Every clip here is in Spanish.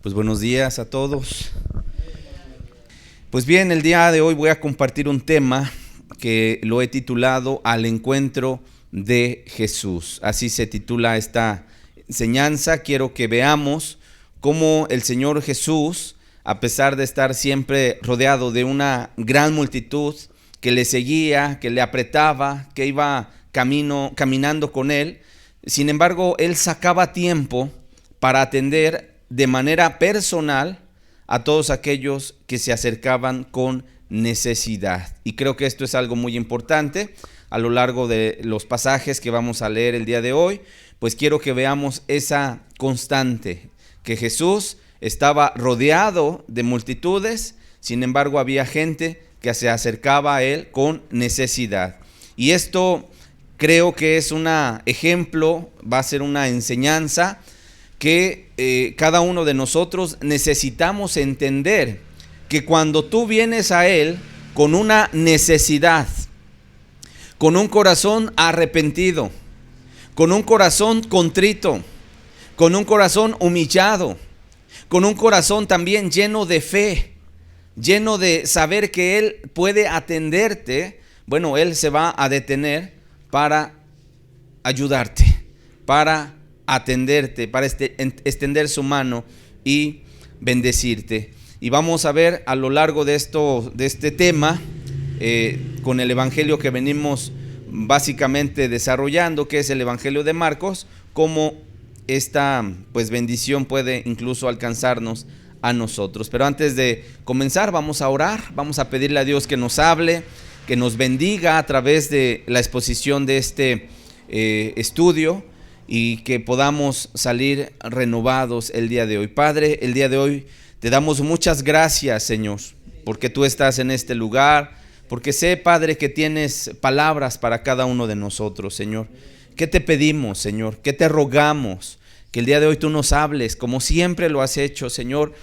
Pues buenos días a todos. Pues bien, el día de hoy voy a compartir un tema que lo he titulado Al encuentro de Jesús. Así se titula esta enseñanza. Quiero que veamos cómo el Señor Jesús, a pesar de estar siempre rodeado de una gran multitud que le seguía, que le apretaba, que iba caminando con él, sin embargo, él sacaba tiempo para atender de manera personal a todos aquellos que se acercaban con necesidad. Y creo que esto es algo muy importante a lo largo de los pasajes que vamos a leer el día de hoy. Pues quiero que veamos esa constante, que Jesús estaba rodeado de multitudes, sin embargo había gente que se acercaba a él con necesidad. Y esto creo que es un ejemplo, va a ser una enseñanza que cada uno de nosotros necesitamos entender, que cuando tú vienes a Él con una necesidad, con un corazón arrepentido, con un corazón contrito, con un corazón humillado, con un corazón también lleno de fe, lleno de saber que Él puede atenderte, bueno, Él se va a detener para ayudarte, para atenderte, para extender su mano y bendecirte. Y vamos a ver a lo largo de este tema, con el evangelio que venimos básicamente desarrollando, que es el evangelio de Marcos, cómo esta bendición puede incluso alcanzarnos a nosotros. Pero antes de comenzar, vamos a orar, vamos a pedirle a Dios que nos hable, que nos bendiga a través de la exposición de este estudio, y que podamos salir renovados el día de hoy. Padre, el día de hoy te damos muchas gracias, Señor, porque tú estás en este lugar, porque sé, Padre, que tienes palabras para cada uno de nosotros, Señor. ¿Qué te pedimos, Señor? ¿Qué te rogamos? Que el día de hoy tú nos hables, como siempre lo has hecho, Señor.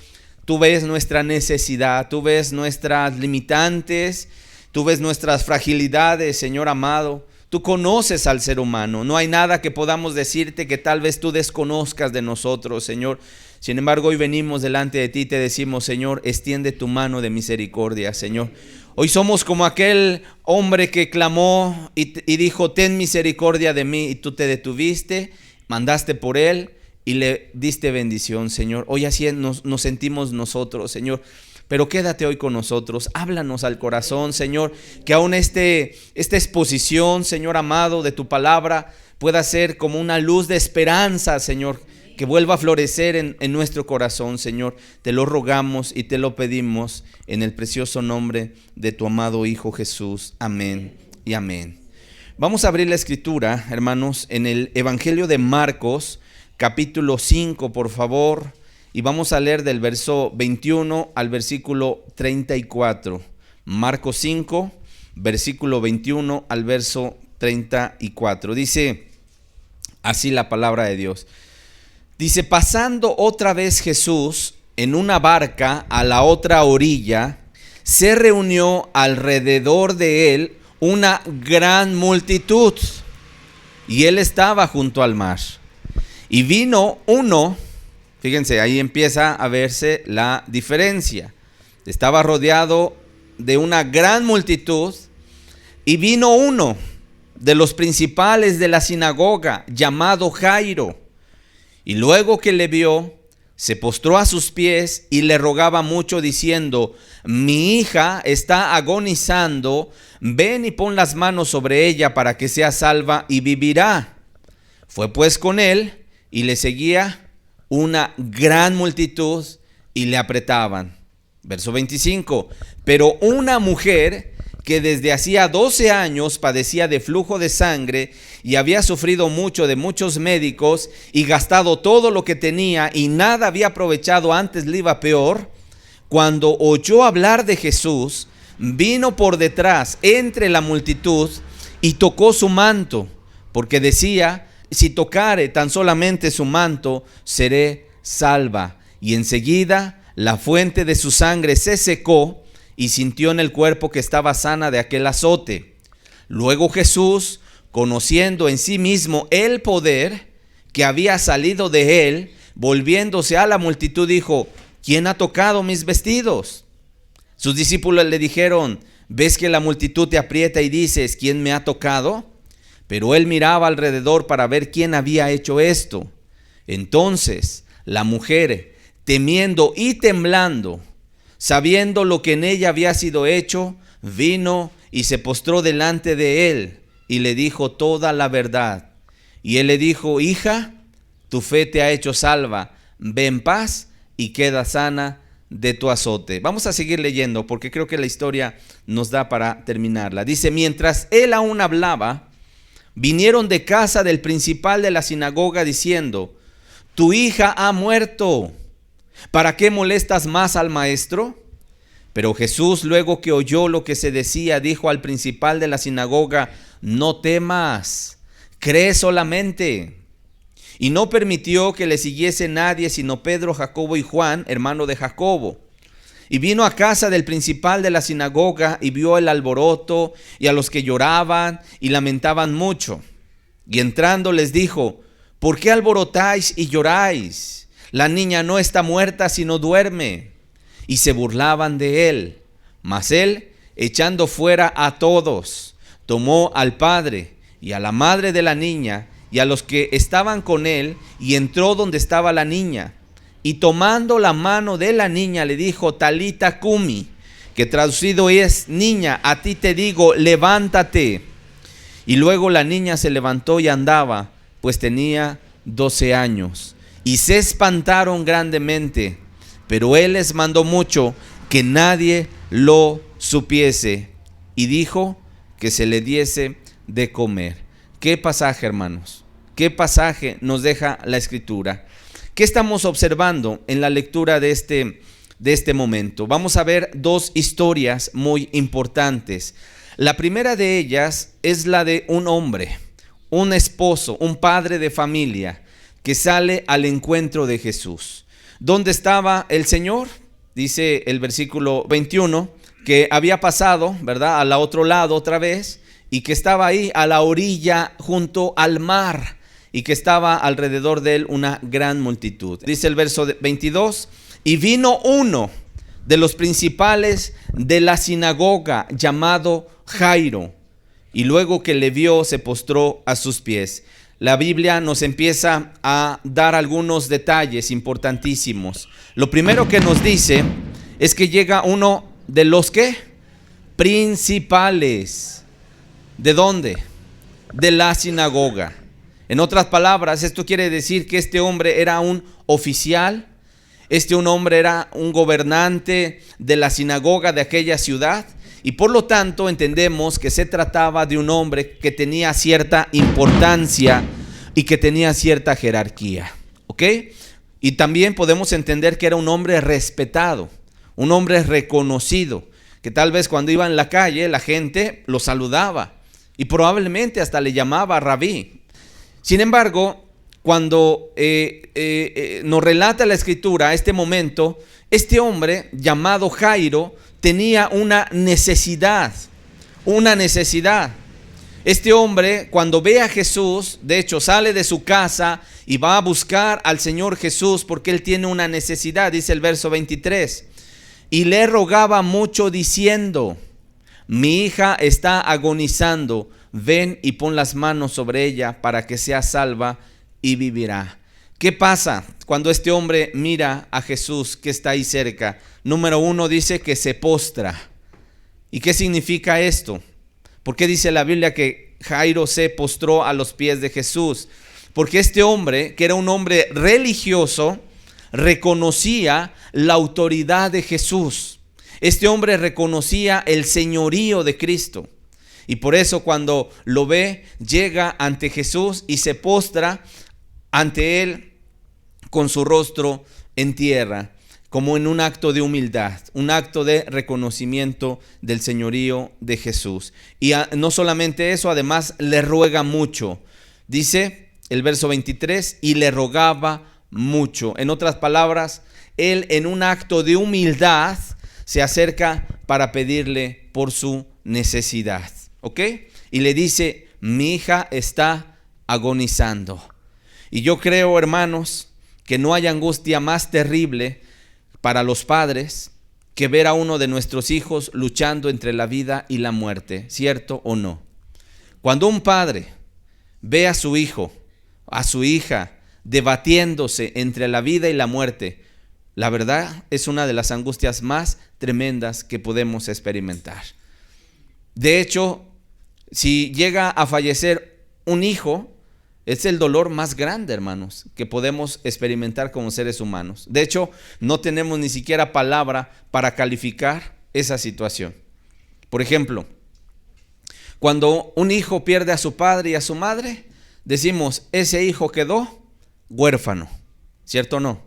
Tú ves nuestra necesidad, tú ves nuestras limitantes, tú ves nuestras fragilidades, Señor amado. Tú conoces al ser humano, no hay nada que podamos decirte que tal vez tú desconozcas de nosotros, Señor. Sin embargo, hoy venimos delante de ti y te decimos, Señor, extiende tu mano de misericordia, Señor. Hoy somos como aquel hombre que clamó y dijo, ten misericordia de mí, y tú te detuviste, mandaste por él y le diste bendición, Señor. Hoy así nos sentimos nosotros, Señor. Pero quédate hoy con nosotros, háblanos al corazón, Señor, que aún esta exposición, Señor amado, de tu palabra pueda ser como una luz de esperanza, Señor, que vuelva a florecer en nuestro corazón, Señor. Te lo rogamos y te lo pedimos en el precioso nombre de tu amado Hijo Jesús. Amén y amén. Vamos a abrir la escritura, hermanos, en el Evangelio de Marcos, capítulo 5, por favor. Y vamos a leer del verso 21 al versículo 34. Marcos 5, versículo 21 al verso 34. Dice así la palabra de Dios. Dice, pasando otra vez Jesús en una barca a la otra orilla, se reunió alrededor de él una gran multitud, y él estaba junto al mar. Y vino uno. Fíjense, ahí empieza a verse la diferencia. Estaba rodeado de una gran multitud y vino uno de los principales de la sinagoga, llamado Jairo. Y luego que le vio, se postró a sus pies y le rogaba mucho, diciendo, mi hija está agonizando, ven y pon las manos sobre ella para que sea salva y vivirá. Fue pues con él y le seguía una gran multitud y le apretaban. Verso 25. Pero una mujer que desde hacía 12 años padecía de flujo de sangre y había sufrido mucho de muchos médicos y gastado todo lo que tenía y nada había aprovechado, antes le iba peor, cuando oyó hablar de Jesús, vino por detrás entre la multitud y tocó su manto, porque decía, si tocare tan solamente su manto, seré salva. Y enseguida la fuente de su sangre se secó y sintió en el cuerpo que estaba sana de aquel azote. Luego Jesús, conociendo en sí mismo el poder que había salido de él, volviéndose a la multitud, dijo: ¿quién ha tocado mis vestidos? Sus discípulos le dijeron: ¿ves que la multitud te aprieta y dices: ¿quién me ha tocado? Pero él miraba alrededor para ver quién había hecho esto. Entonces la mujer, temiendo y temblando, sabiendo lo que en ella había sido hecho, vino y se postró delante de él y le dijo toda la verdad. Y él le dijo: hija, tu fe te ha hecho salva, ve en paz y queda sana de tu azote. Vamos a seguir leyendo porque creo que la historia nos da para terminarla. Dice: mientras él aún hablaba, vinieron de casa del principal de la sinagoga diciendo: tu hija ha muerto, ¿para qué molestas más al maestro? Pero Jesús, luego que oyó lo que se decía, dijo al principal de la sinagoga: no temas, cree solamente. Y no permitió que le siguiese nadie sino Pedro, Jacobo y Juan, hermano de Jacobo. Y vino a casa del principal de la sinagoga y vio el alboroto y a los que lloraban y lamentaban mucho. Y entrando les dijo: ¿por qué alborotáis y lloráis? La niña no está muerta, sino duerme. Y se burlaban de él. Mas él, echando fuera a todos, tomó al padre y a la madre de la niña y a los que estaban con él, y entró donde estaba la niña. Y tomando la mano de la niña le dijo: Talita cumi, que traducido es: niña, a ti te digo, levántate. Y luego la niña se levantó y andaba, pues tenía 12 años. Y se espantaron grandemente, pero él les mandó mucho que nadie lo supiese, y dijo que se le diese de comer. ¿Qué pasaje, hermanos? ¿Qué pasaje nos deja la Escritura? ¿Qué estamos observando en la lectura de este momento? Vamos a ver dos historias muy importantes. La primera de ellas es la de un hombre, un esposo, un padre de familia que sale al encuentro de Jesús. ¿Dónde estaba el Señor? Dice el versículo 21 que había pasado, ¿verdad?, al otro lado otra vez, y que estaba ahí a la orilla junto al mar, y que estaba alrededor de él una gran multitud. Dice el verso 22, y vino uno de los principales de la sinagoga llamado Jairo, y luego que le vio se postró a sus pies. La Biblia nos empieza a dar algunos detalles importantísimos. Lo primero que nos dice es que llega uno de los ¿qué? Principales. ¿De dónde? De la sinagoga. En otras palabras, esto quiere decir que este hombre era un oficial, un hombre era un gobernante de la sinagoga de aquella ciudad, y por lo tanto entendemos que se trataba de un hombre que tenía cierta importancia y que tenía cierta jerarquía, ¿ok? Y también podemos entender que era un hombre respetado, un hombre reconocido, que tal vez cuando iba en la calle la gente lo saludaba y probablemente hasta le llamaba rabí. Sin embargo, cuando nos relata la Escritura este momento, este hombre llamado Jairo tenía una necesidad. Este hombre, cuando ve a Jesús, de hecho sale de su casa y va a buscar al Señor Jesús porque él tiene una necesidad, dice el verso 23. Y le rogaba mucho diciendo: mi hija está agonizando, ven y pon las manos sobre ella para que sea salva y vivirá. ¿Qué pasa cuando este hombre mira a Jesús que está ahí cerca? Número uno, dice que se postra. ¿Y qué significa esto? ¿Por qué dice la Biblia que Jairo se postró a los pies de Jesús? Porque este hombre, que era un hombre religioso, reconocía la autoridad de Jesús. Este hombre reconocía el señorío de Cristo. Y por eso cuando lo ve, llega ante Jesús y se postra ante él con su rostro en tierra, como en un acto de humildad, un acto de reconocimiento del señorío de Jesús. Y no solamente eso, además le ruega mucho. Dice el verso 23, y le rogaba mucho. En otras palabras, él en un acto de humildad se acerca para pedirle por su necesidad. ¿Ok? Y le dice: mi hija está agonizando. Y yo creo, hermanos, que no hay angustia más terrible para los padres que ver a uno de nuestros hijos luchando entre la vida y la muerte, ¿cierto o no? Cuando un padre ve a su hijo, a su hija, debatiéndose entre la vida y la muerte, la verdad es una de las angustias más tremendas que podemos experimentar. De hecho, si llega a fallecer un hijo, es el dolor más grande, hermanos, que podemos experimentar como seres humanos. De hecho, no tenemos ni siquiera palabra para calificar esa situación. Por ejemplo, cuando un hijo pierde a su padre y a su madre, decimos, ese hijo quedó huérfano, ¿cierto o no?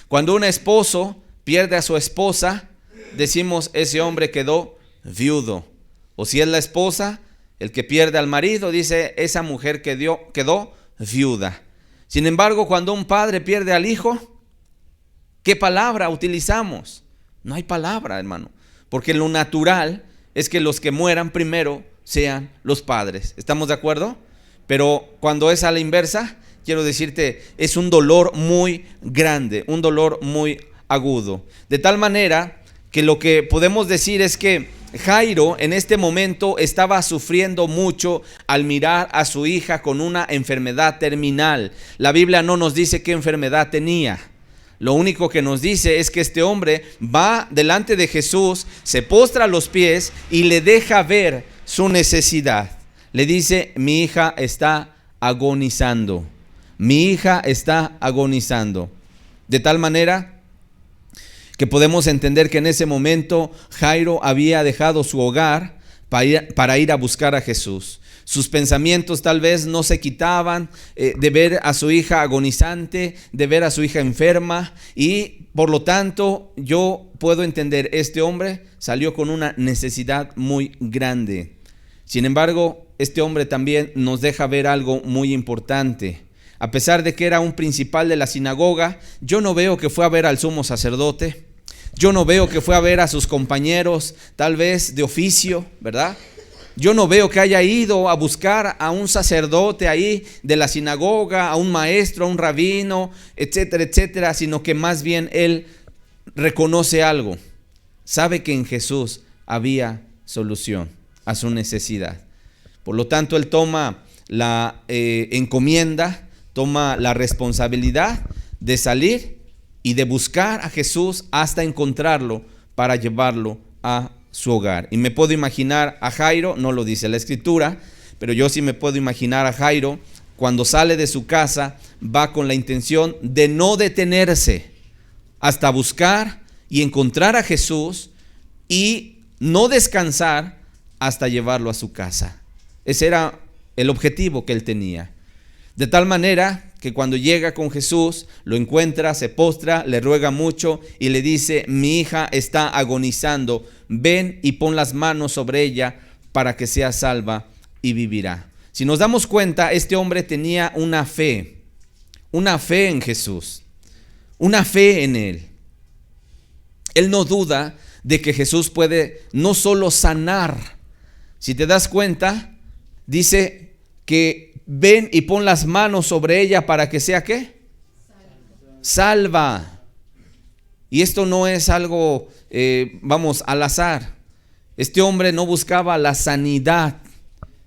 Cuando un esposo pierde a su esposa, decimos, ese hombre quedó viudo. O si es la esposa, el que pierde al marido, dice, esa mujer quedó viuda. Sin embargo, cuando un padre pierde al hijo, ¿qué palabra utilizamos? No hay palabra, hermano, porque lo natural es que los que mueran primero sean los padres. ¿Estamos de acuerdo? Pero cuando es a la inversa, quiero decirte, es un dolor muy grande, un dolor muy agudo. De tal manera que lo que podemos decir es que Jairo en este momento estaba sufriendo mucho al mirar a su hija con una enfermedad terminal. La Biblia no nos dice qué enfermedad tenía. Lo único que nos dice es que este hombre va delante de Jesús, se postra a los pies y le deja ver su necesidad. Le dice, mi hija está agonizando. Mi hija está agonizando. De tal manera que podemos entender que en ese momento Jairo había dejado su hogar para ir a buscar a Jesús. Sus pensamientos tal vez no se quitaban de ver a su hija agonizante, de ver a su hija enferma, y por lo tanto yo puedo entender, este hombre salió con una necesidad muy grande. Sin embargo, este hombre también nos deja ver algo muy importante. A pesar de que era un principal de la sinagoga, yo no veo que fue a ver al sumo sacerdote. Yo no veo que fue a ver a sus compañeros, tal vez de oficio, ¿verdad? Yo no veo que haya ido a buscar a un sacerdote ahí de la sinagoga, a un maestro, a un rabino, etcétera, etcétera, sino que más bien él reconoce algo. Sabe que en Jesús había solución a su necesidad. Por lo tanto, él toma la encomienda, toma la responsabilidad de salir y de buscar a Jesús hasta encontrarlo para llevarlo a su hogar. Y me puedo imaginar a Jairo, no lo dice la escritura, pero yo sí me puedo imaginar a Jairo cuando sale de su casa, va con la intención de no detenerse hasta buscar y encontrar a Jesús y no descansar hasta llevarlo a su casa. Ese era el objetivo que él tenía. De tal manera que cuando llega con Jesús, lo encuentra, se postra, le ruega mucho y le dice, mi hija está agonizando, ven y pon las manos sobre ella para que sea salva y vivirá. Si nos damos cuenta, este hombre tenía una fe en Jesús, una fe en él. Él no duda de que Jesús puede no solo sanar. Si te das cuenta, dice que ven y pon las manos sobre ella para que sea ¿qué? Salva. Y esto no es algo, al azar. Este hombre no buscaba la sanidad.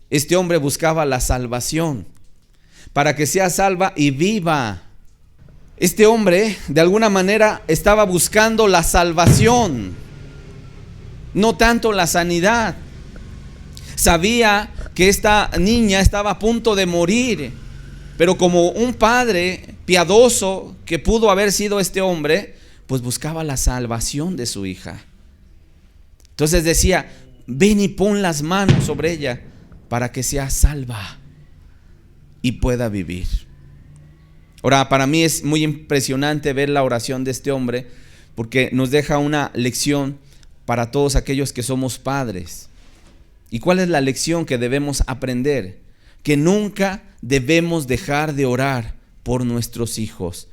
Este hombre buscaba la salvación. Para que sea salva y viva. Este hombre, de alguna manera, estaba buscando la salvación. No tanto la sanidad. Sabía que esta niña estaba a punto de morir, pero como un padre piadoso que pudo haber sido este hombre, pues buscaba la salvación de su hija. Entonces decía, ven y pon las manos sobre ella para que sea salva y pueda vivir. Ahora, para mí es muy impresionante ver la oración de este hombre, porque nos deja una lección para todos aquellos que somos padres. ¿Y cuál es la lección que debemos aprender? Que nunca debemos dejar de orar por nuestros hijos.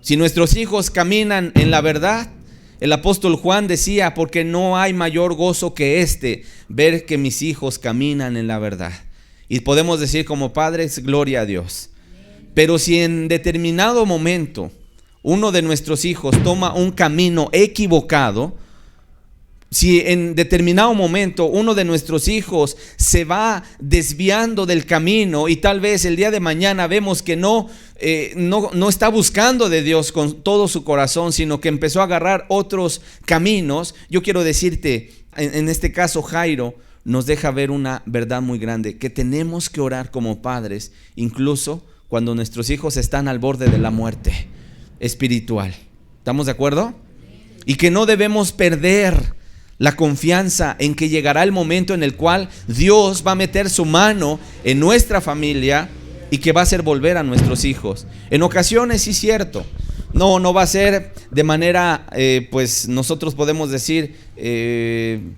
Si nuestros hijos caminan en la verdad, el apóstol Juan decía, porque no hay mayor gozo que ver que mis hijos caminan en la verdad. Y podemos decir como padres, gloria a Dios. Pero si en determinado momento uno de nuestros hijos toma un camino equivocado, si en determinado momento uno de nuestros hijos se va desviando del camino y tal vez el día de mañana vemos que no está buscando de Dios con todo su corazón, sino que empezó a agarrar otros caminos, yo quiero decirte, en este caso Jairo nos deja ver una verdad muy grande, que tenemos que orar como padres, incluso cuando nuestros hijos están al borde de la muerte espiritual. ¿Estamos de acuerdo? Y que no debemos perder la confianza en que llegará el momento en el cual Dios va a meter su mano en nuestra familia y que va a hacer volver a nuestros hijos. En ocasiones sí es cierto, no va a ser de manera, pues nosotros podemos decir,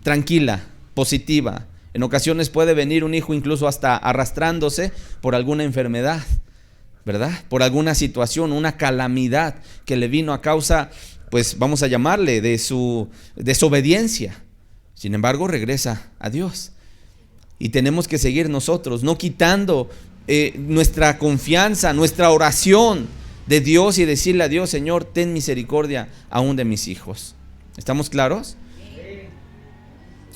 tranquila, positiva. En ocasiones puede venir un hijo incluso hasta arrastrándose por alguna enfermedad, ¿verdad? Por alguna situación, una calamidad que le vino a causa, pues vamos a llamarle, de su desobediencia. Sin embargo, regresa a Dios. Y tenemos que seguir nosotros, no quitando nuestra confianza, nuestra oración de Dios y decirle a Dios: Señor, ten misericordia aún de mis hijos. ¿Estamos claros?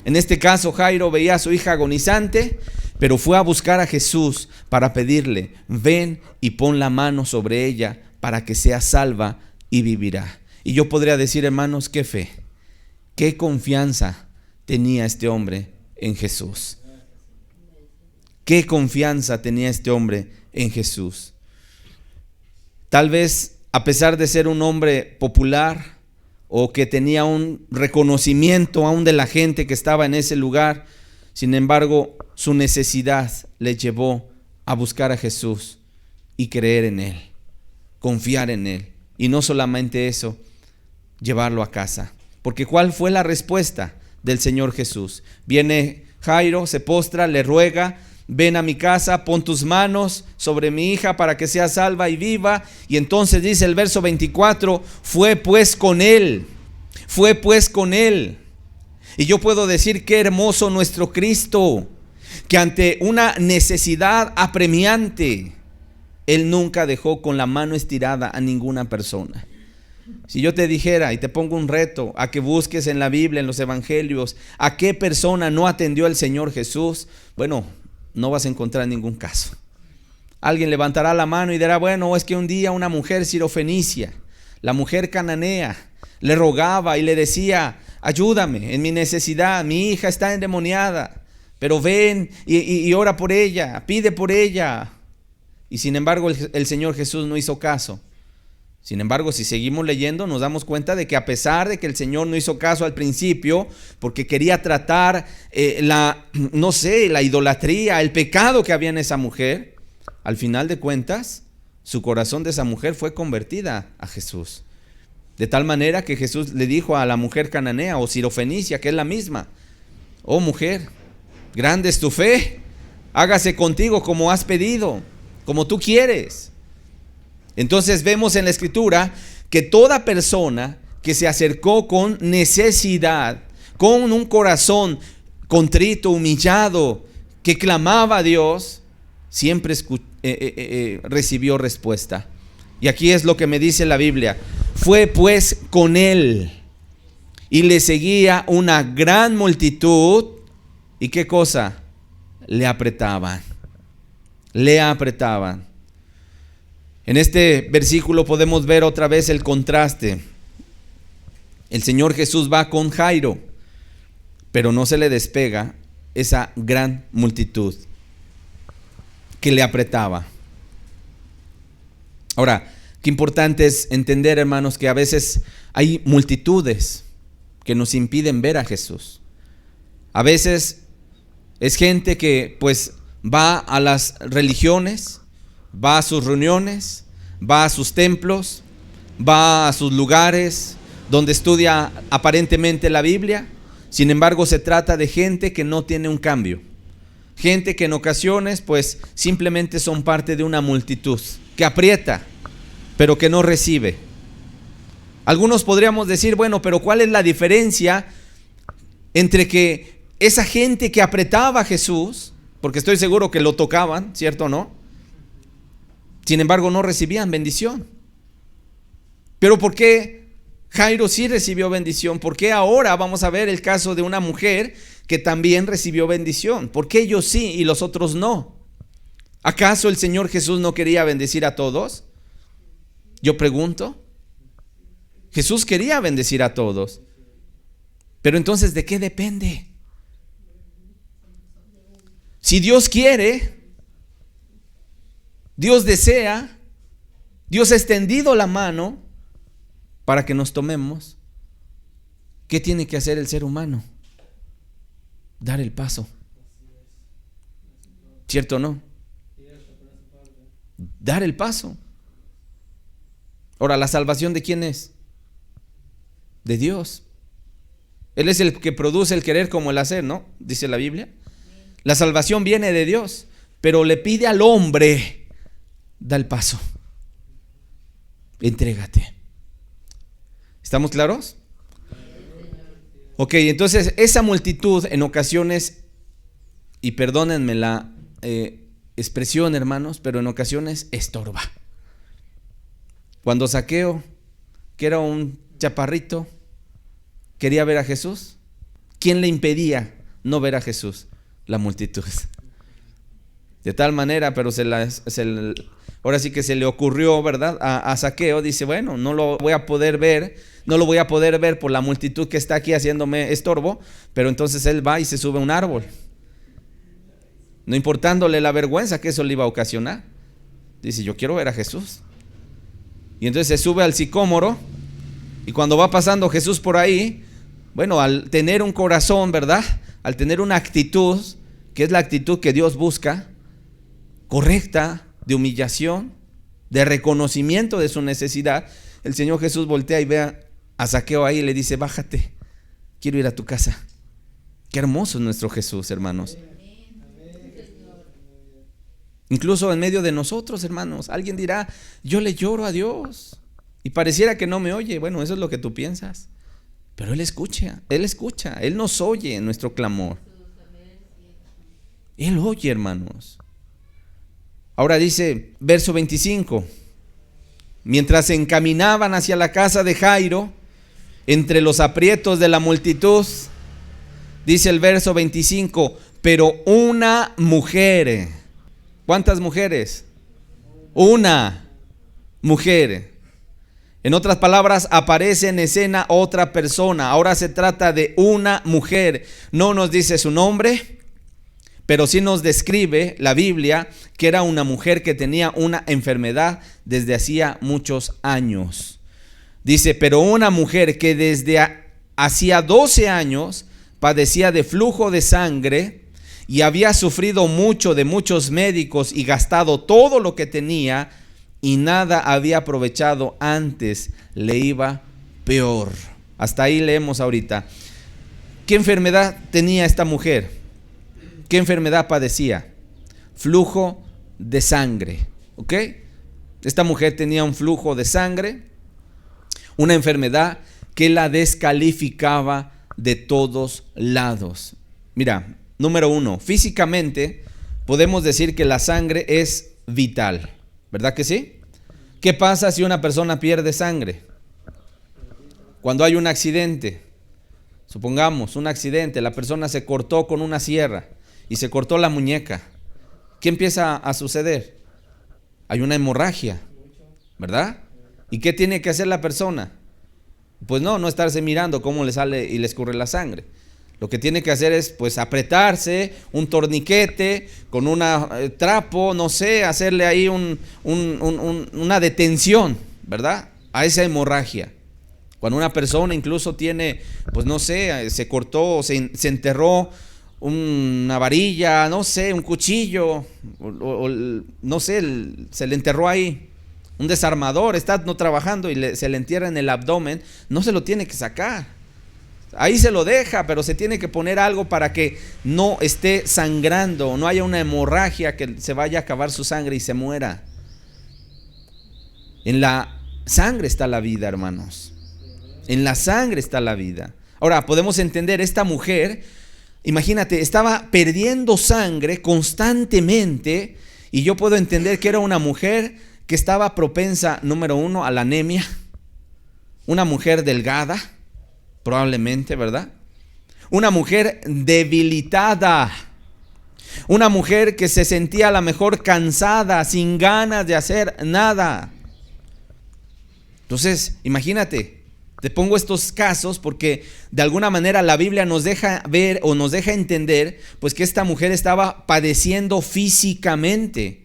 En este caso, Jairo veía a su hija agonizante, pero fue a buscar a Jesús para pedirle: ven y pon la mano sobre ella para que sea salva y vivirá. Y yo podría decir, hermanos, qué fe, qué confianza tenía este hombre en Jesús. Qué confianza tenía este hombre en Jesús. Tal vez, a pesar de ser un hombre popular o que tenía un reconocimiento aún de la gente que estaba en ese lugar, sin embargo, su necesidad le llevó a buscar a Jesús y creer en Él, confiar en Él. Y no solamente eso, llevarlo a casa. Porque ¿cuál fue la respuesta del Señor Jesús? Viene Jairo, se postra, le ruega: ven a mi casa, pon tus manos sobre mi hija para que sea salva y viva. Y entonces dice el verso 24, fue pues con él. Y yo puedo decir, qué hermoso nuestro Cristo, que ante una necesidad apremiante, Él nunca dejó con la mano estirada a ninguna persona. Si yo te dijera y te pongo un reto a que busques en la Biblia, en los evangelios, a qué persona no atendió el Señor Jesús, bueno, no vas a encontrar ningún caso. Alguien levantará la mano y dirá: bueno, es que un día una mujer sirofenicia, la mujer cananea, le rogaba y le decía: ayúdame en mi necesidad, mi hija está endemoniada, pero ven y ora por ella, pide por ella. Y sin embargo el Señor Jesús no hizo caso. Sin embargo, si seguimos leyendo, nos damos cuenta de que a pesar de que el Señor no hizo caso al principio, porque quería tratar la idolatría, el pecado que había en esa mujer, al final de cuentas, su corazón de esa mujer fue convertida a Jesús. De tal manera que Jesús le dijo a la mujer cananea o sirofenicia, que es la misma: oh mujer, grande es tu fe, hágase contigo como has pedido, como tú quieres. Entonces vemos en la Escritura que toda persona que se acercó con necesidad, con un corazón contrito, humillado, que clamaba a Dios, siempre recibió respuesta. Y aquí es lo que me dice la Biblia: fue pues con él y le seguía una gran multitud. ¿Y qué cosa? Le apretaban. En este versículo podemos ver otra vez el contraste. El Señor Jesús va con Jairo, pero no se le despega esa gran multitud que le apretaba. Ahora, qué importante es entender, hermanos, que a veces hay multitudes que nos impiden ver a Jesús. A veces es gente que pues va a las religiones, va a sus reuniones, va a sus templos, va a sus lugares donde estudia aparentemente la Biblia. Sin embargo, se trata de gente que no tiene un cambio. Gente que en ocasiones pues simplemente son parte de una multitud que aprieta, pero que no recibe. Algunos podríamos decir, bueno, pero ¿cuál es la diferencia entre que esa gente que apretaba a Jesús, porque estoy seguro que lo tocaban, ¿cierto o no? Sin embargo, no recibían bendición. Pero ¿por qué Jairo sí recibió bendición? ¿Por qué ahora vamos a ver el caso de una mujer que también recibió bendición? ¿Por qué ellos sí y los otros no? ¿Acaso el Señor Jesús no quería bendecir a todos? Yo pregunto. Jesús quería bendecir a todos. Pero entonces, ¿de qué depende? Si Dios quiere, Dios desea, Dios ha extendido la mano para que nos tomemos, ¿qué tiene que hacer el ser humano? Dar el paso. ¿Cierto o no? Dar el paso. Ahora, ¿la salvación de quién es? De Dios. Él es el que produce el querer como el hacer, ¿no? Dice la Biblia. La salvación viene de Dios, pero le pide al hombre, da el paso. Entrégate. ¿Estamos claros? Ok, entonces esa multitud en ocasiones, y perdónenme la expresión, hermanos, pero en ocasiones estorba. Cuando Zaqueo, que era un chaparrito, quería ver a Jesús, ¿quién le impedía no ver a Jesús? La multitud. De tal manera, pero ahora sí que se le ocurrió, ¿verdad? A Zaqueo, dice, bueno, no lo voy a poder ver por la multitud que está aquí haciéndome estorbo, pero entonces él va y se sube a un árbol, no importándole la vergüenza que eso le iba a ocasionar. Dice, yo quiero ver a Jesús. Y entonces se sube al sicómoro, y cuando va pasando Jesús por ahí, bueno, al tener un corazón, ¿verdad? Al tener una actitud, que es la actitud que Dios busca, correcta, de humillación, de reconocimiento de su necesidad, el Señor Jesús voltea y ve a Zaqueo ahí y le dice, bájate, quiero ir a tu casa. Qué hermoso es nuestro Jesús, hermanos. Incluso en medio de nosotros, hermanos, alguien dirá, yo le lloro a Dios y pareciera que no me oye. Bueno, eso es lo que tú piensas, pero Él escucha, Él nos oye en nuestro clamor. Él oye, hermanos. Ahora dice, verso 25, mientras se encaminaban hacia la casa de Jairo, entre los aprietos de la multitud, dice el verso 25, pero una mujer. ¿Cuántas mujeres? Una mujer. En otras palabras, aparece en escena otra persona. Ahora se trata de una mujer. No nos dice su nombre, pero sí nos describe la Biblia que era una mujer que tenía una enfermedad desde hacía muchos años. Dice, pero una mujer que desde hacía 12 años padecía de flujo de sangre y había sufrido mucho de muchos médicos y gastado todo lo que tenía y nada había aprovechado, antes le iba peor. Hasta ahí leemos ahorita. ¿Qué enfermedad tenía esta mujer? ¿Qué enfermedad padecía? Flujo de sangre, ¿ok? Esta mujer tenía un flujo de sangre, una enfermedad que la descalificaba de todos lados. Mira, número 1, físicamente podemos decir que la sangre es vital, ¿verdad que sí? ¿Qué pasa si una persona pierde sangre? Cuando hay un accidente, supongamos un accidente, la persona se cortó con una sierra y se cortó la muñeca, ¿qué empieza a suceder? Hay una hemorragia, ¿verdad? ¿Y qué tiene que hacer la persona? Pues no estarse mirando cómo le sale y le escurre la sangre. Lo que tiene que hacer es pues apretarse, un torniquete con un trapo, no sé, hacerle ahí una detención, ¿verdad? A esa hemorragia. Cuando una persona incluso tiene, pues no sé, se cortó, se enterró una varilla, no sé, un cuchillo, o no sé, se le enterró ahí. Un desarmador está no trabajando y se le entierra en el abdomen, no se lo tiene que sacar. Ahí se lo deja, pero se tiene que poner algo para que no esté sangrando, no haya una hemorragia que se vaya a acabar su sangre y se muera. En la sangre está la vida, hermanos. En la sangre está la vida. Ahora, podemos entender, esta mujer, imagínate, estaba perdiendo sangre constantemente, y yo puedo entender que era una mujer que estaba propensa, número uno, a la anemia, una mujer delgada, probablemente, ¿verdad? Una mujer debilitada, una mujer que se sentía a lo mejor cansada, sin ganas de hacer nada. Entonces, imagínate, te pongo estos casos porque de alguna manera la Biblia nos deja ver o nos deja entender pues que esta mujer estaba padeciendo físicamente,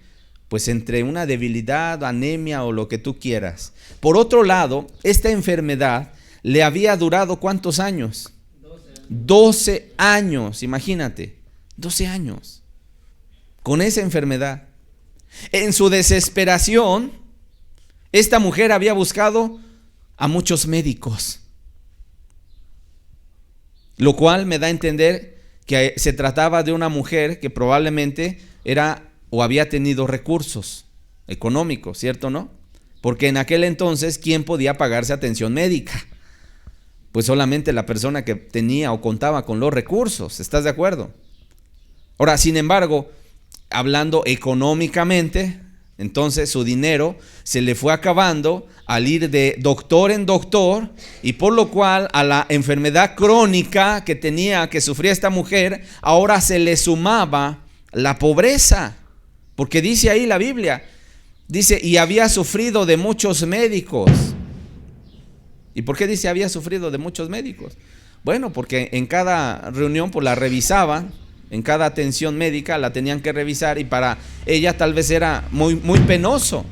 pues entre una debilidad, anemia o lo que tú quieras. Por otro lado, esta enfermedad le había durado ¿cuántos años? 12 años, imagínate, 12 años con esa enfermedad. En su desesperación, esta mujer había buscado a muchos médicos, lo cual me da a entender que se trataba de una mujer que probablemente era o había tenido recursos económicos, ¿cierto o no? Porque en aquel entonces, ¿quién podía pagarse atención médica? Pues solamente la persona que tenía o contaba con los recursos, ¿estás de acuerdo? Ahora, sin embargo, hablando económicamente, entonces su dinero se le fue acabando al ir de doctor en doctor, y por lo cual a la enfermedad crónica que sufría esta mujer, ahora se le sumaba la pobreza, porque dice ahí la Biblia, dice, y había sufrido de muchos médicos. ¿Y por qué dice había sufrido de muchos médicos? Bueno, porque en cada reunión pues la revisaban, en cada atención médica la tenían que revisar, y para ella tal vez era muy penoso,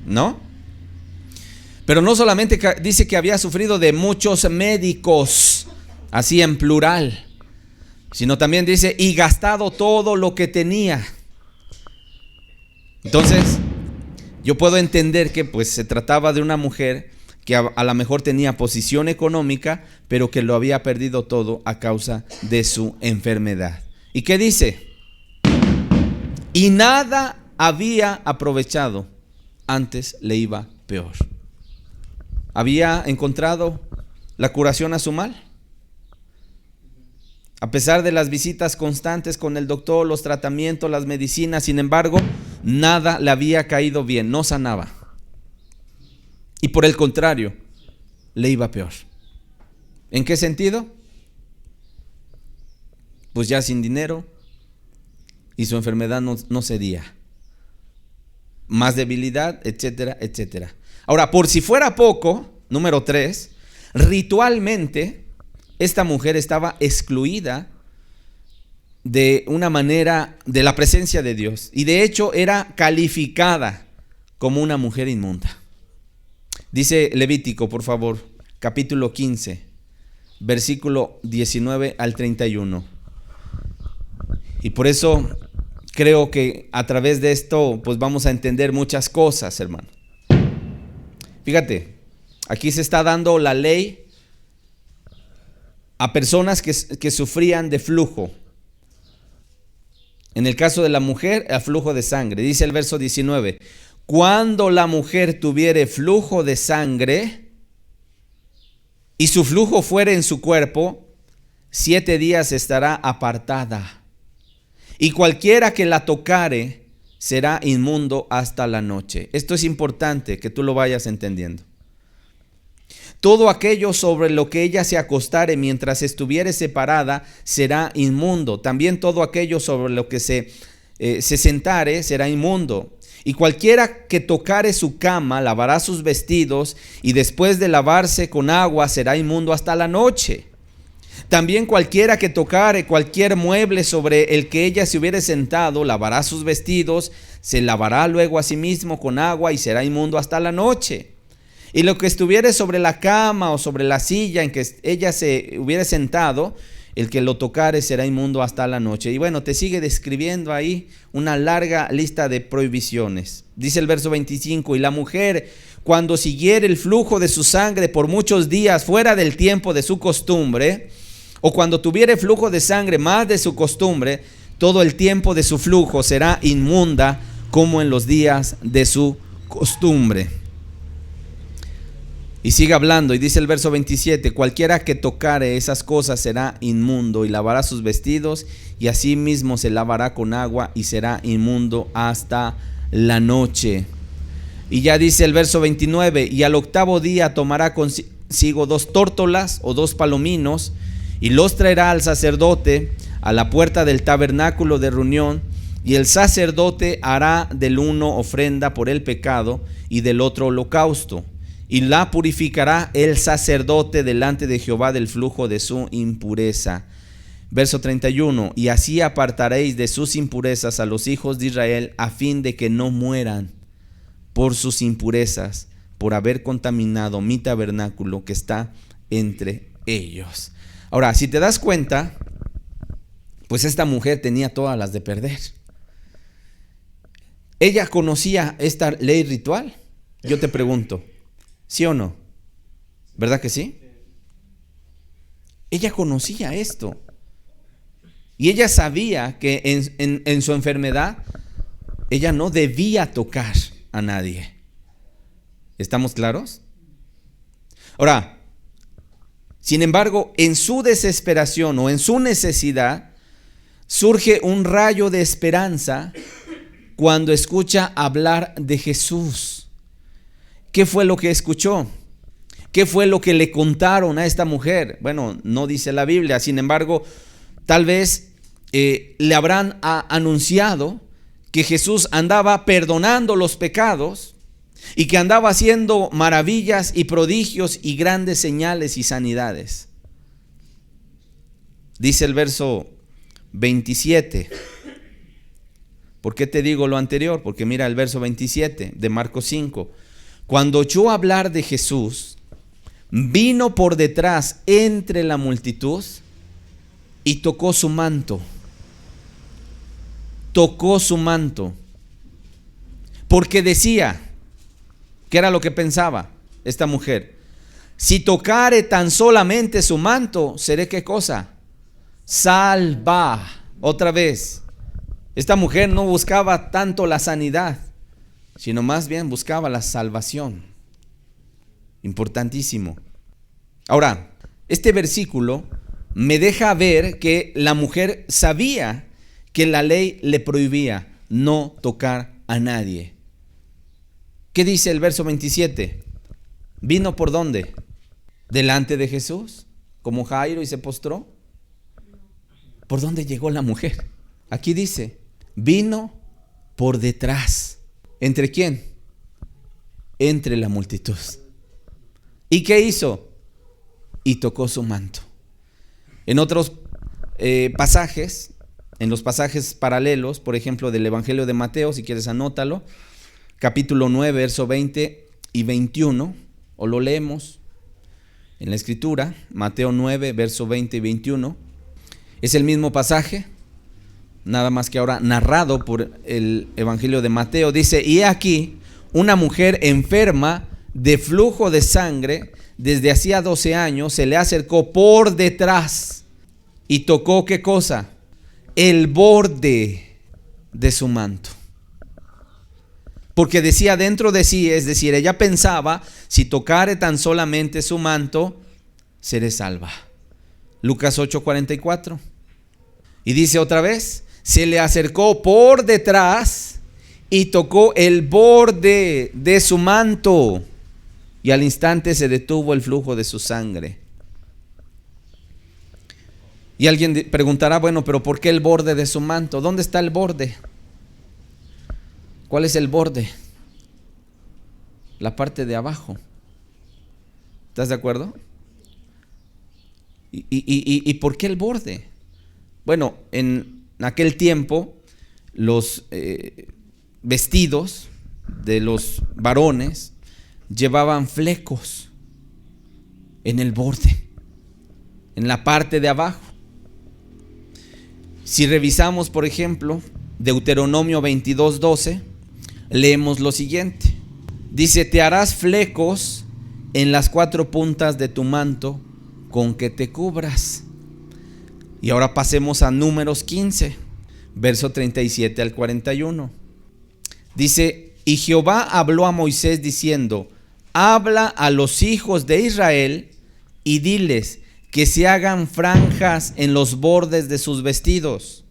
¿no? Pero no solamente dice que había sufrido de muchos médicos, así en plural, sino también dice y gastado todo lo que tenía. Entonces, yo puedo entender que pues se trataba de una mujer que a lo mejor tenía posición económica, pero que lo había perdido todo a causa de su enfermedad. ¿Y qué dice? Y nada había aprovechado, antes le iba peor. ¿Había encontrado la curación a su mal? A pesar de las visitas constantes con el doctor, los tratamientos, las medicinas, sin embargo, nada le había caído bien, no sanaba. Y por el contrario, le iba peor. ¿En qué sentido? Pues ya sin dinero, y su enfermedad no cedía. Más debilidad, etcétera, etcétera. Ahora, por si fuera poco, número 3, ritualmente, esta mujer estaba excluida de una manera de la presencia de Dios, y de hecho era calificada como una mujer inmunda. Dice Levítico, por favor, capítulo 15, versículo 19 al 31. Y por eso creo que a través de esto pues vamos a entender muchas cosas, hermano. Fíjate, aquí se está dando la ley a personas que sufrían de flujo. En el caso de la mujer, el flujo de sangre. Dice el verso 19, cuando la mujer tuviere flujo de sangre y su flujo fuere en su cuerpo, 7 días estará apartada, y cualquiera que la tocare será inmundo hasta la noche. Esto es importante que tú lo vayas entendiendo. Todo aquello sobre lo que ella se acostare mientras estuviere separada será inmundo. También todo aquello sobre lo que se sentare será inmundo. Y cualquiera que tocare su cama lavará sus vestidos, y después de lavarse con agua será inmundo hasta la noche. También cualquiera que tocare cualquier mueble sobre el que ella se hubiere sentado lavará sus vestidos, se lavará luego a sí mismo con agua y será inmundo hasta la noche. Y lo que estuviere sobre la cama o sobre la silla en que ella se hubiere sentado, el que lo tocare será inmundo hasta la noche. Y bueno, te sigue describiendo ahí una larga lista de prohibiciones. Dice el verso 25, y la mujer, cuando siguiere el flujo de su sangre por muchos días fuera del tiempo de su costumbre, o cuando tuviere flujo de sangre más de su costumbre, todo el tiempo de su flujo será inmunda como en los días de su costumbre. Y sigue hablando y dice el verso 27, cualquiera que tocare esas cosas será inmundo, y lavará sus vestidos, y asimismo se lavará con agua y será inmundo hasta la noche. Y ya dice el verso 29, y al octavo día tomará consigo 2 tórtolas o 2 palominos, y los traerá al sacerdote a la puerta del tabernáculo de reunión, y el sacerdote hará del uno ofrenda por el pecado y del otro holocausto, y la purificará el sacerdote delante de Jehová del flujo de su impureza. Verso 31, y así apartaréis de sus impurezas a los hijos de Israel, a fin de que no mueran por sus impurezas, por haber contaminado mi tabernáculo que está entre ellos. Ahora, si te das cuenta, pues esta mujer tenía todas las de perder. ¿Ella conocía esta ley ritual? Yo te pregunto, ¿sí o no? ¿Verdad que sí? Ella conocía esto. Y ella sabía que en su enfermedad, ella no debía tocar a nadie. ¿Estamos claros? Ahora, sin embargo, en su desesperación o en su necesidad, surge un rayo de esperanza cuando escucha hablar de Jesús. ¿Qué fue lo que escuchó? ¿Qué fue lo que le contaron a esta mujer? Bueno, no dice la Biblia, sin embargo, tal vez le habrán anunciado que Jesús andaba perdonando los pecados y que andaba haciendo maravillas y prodigios y grandes señales y sanidades. Dice el verso 27. ¿Por qué te digo lo anterior? Porque mira el verso 27 de Marcos 5. Cuando oyó hablar de Jesús, vino por detrás entre la multitud y tocó su manto. Tocó su manto. Porque decía, ¿qué era lo que pensaba esta mujer? Si tocare tan solamente su manto, ¿seré qué cosa? Salva. Otra vez. Esta mujer no buscaba tanto la sanidad, sino más bien buscaba la salvación. Importantísimo. Ahora, este versículo me deja ver que la mujer sabía que la ley le prohibía no tocar a nadie. ¿Qué dice el verso 27? ¿Vino por dónde? ¿Delante de Jesús? ¿Como Jairo y se postró? ¿Por dónde llegó la mujer? Aquí dice, vino por detrás. ¿Entre quién? Entre la multitud. ¿Y qué hizo? Y tocó su manto. En otros pasajes, en los pasajes paralelos, por ejemplo del Evangelio de Mateo, si quieres anótalo, capítulo 9, verso 20 y 21, o lo leemos en la escritura, Mateo 9, verso 20 y 21, es el mismo pasaje, nada más que ahora narrado por el Evangelio de Mateo. Dice, y aquí una mujer enferma de flujo de sangre desde hacía 12 años se le acercó por detrás y tocó ¿qué cosa? El borde de su manto. Porque decía dentro de sí, es decir, ella pensaba, si tocare tan solamente su manto, seré salva. Lucas 8:44. Y dice otra vez, se le acercó por detrás y tocó el borde de su manto, y al instante se detuvo el flujo de su sangre. Y alguien preguntará, bueno, pero ¿por qué el borde de su manto? ¿Dónde está el borde? ¿Cuál es el borde? La parte de abajo. ¿Estás de acuerdo? ¿Y por qué el borde? Bueno, en aquel tiempo los vestidos de los varones llevaban flecos en el borde, en la parte de abajo. Si revisamos, por ejemplo, Deuteronomio 22:12, leemos lo siguiente. Dice, te harás flecos en las 4 puntas de tu manto con que te cubras. Y ahora pasemos a Números 15, verso 37 al 41. Dice, y Jehová habló a Moisés diciendo, habla a los hijos de Israel y diles que se hagan franjas en los bordes de sus vestidos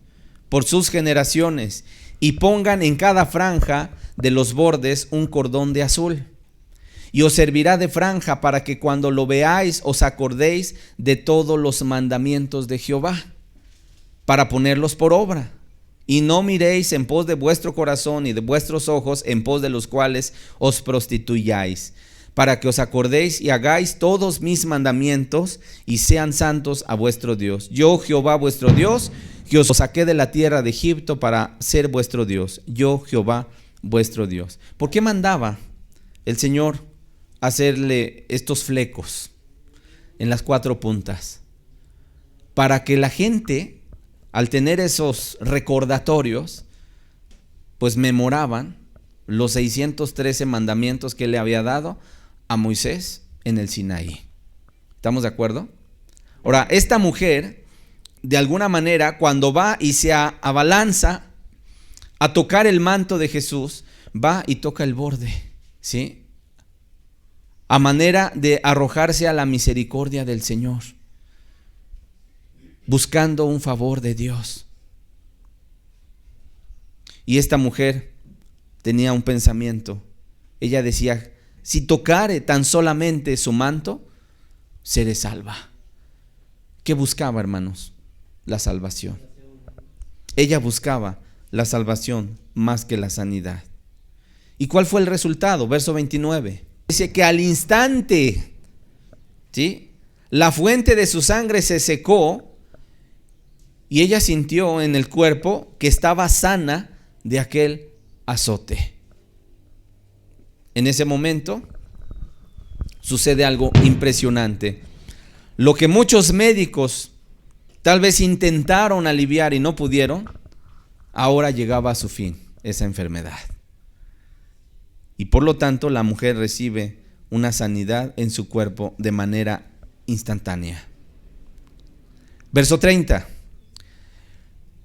por sus generaciones, y pongan en cada franja de los bordes un cordón de azul. Y os servirá de franja para que cuando lo veáis os acordéis de todos los mandamientos de Jehová, para ponerlos por obra. Y no miréis en pos de vuestro corazón y de vuestros ojos en pos de los cuales os prostituyáis, para que os acordéis y hagáis todos mis mandamientos y sean santos a vuestro Dios. Yo, Jehová vuestro Dios, que os saqué de la tierra de Egipto para ser vuestro Dios. Yo, Jehová vuestro Dios. ¿Por qué mandaba el Señor hacerle estos flecos en las 4 puntas? Para que la gente, al tener esos recordatorios, pues memoraban los 613 mandamientos que le había dado a Moisés en el Sinaí. ¿Estamos de acuerdo? Ahora, esta mujer, de alguna manera, cuando va y se abalanza a tocar el manto de Jesús, va y toca el borde, ¿sí? A manera de arrojarse a la misericordia del Señor, buscando un favor de Dios. Y esta mujer tenía un pensamiento. Ella decía: si tocare tan solamente su manto, seré salva. ¿Qué buscaba, hermanos? La salvación. Ella buscaba la salvación más que la sanidad. ¿Y cuál fue el resultado? Verso 29. Dice que al instante, ¿sí?, la fuente de su sangre se secó y ella sintió en el cuerpo que estaba sana de aquel azote. En ese momento sucede algo impresionante. Lo que muchos médicos tal vez intentaron aliviar y no pudieron, ahora llegaba a su fin, esa enfermedad. Y por lo tanto la mujer recibe una sanidad en su cuerpo de manera instantánea. Verso 30.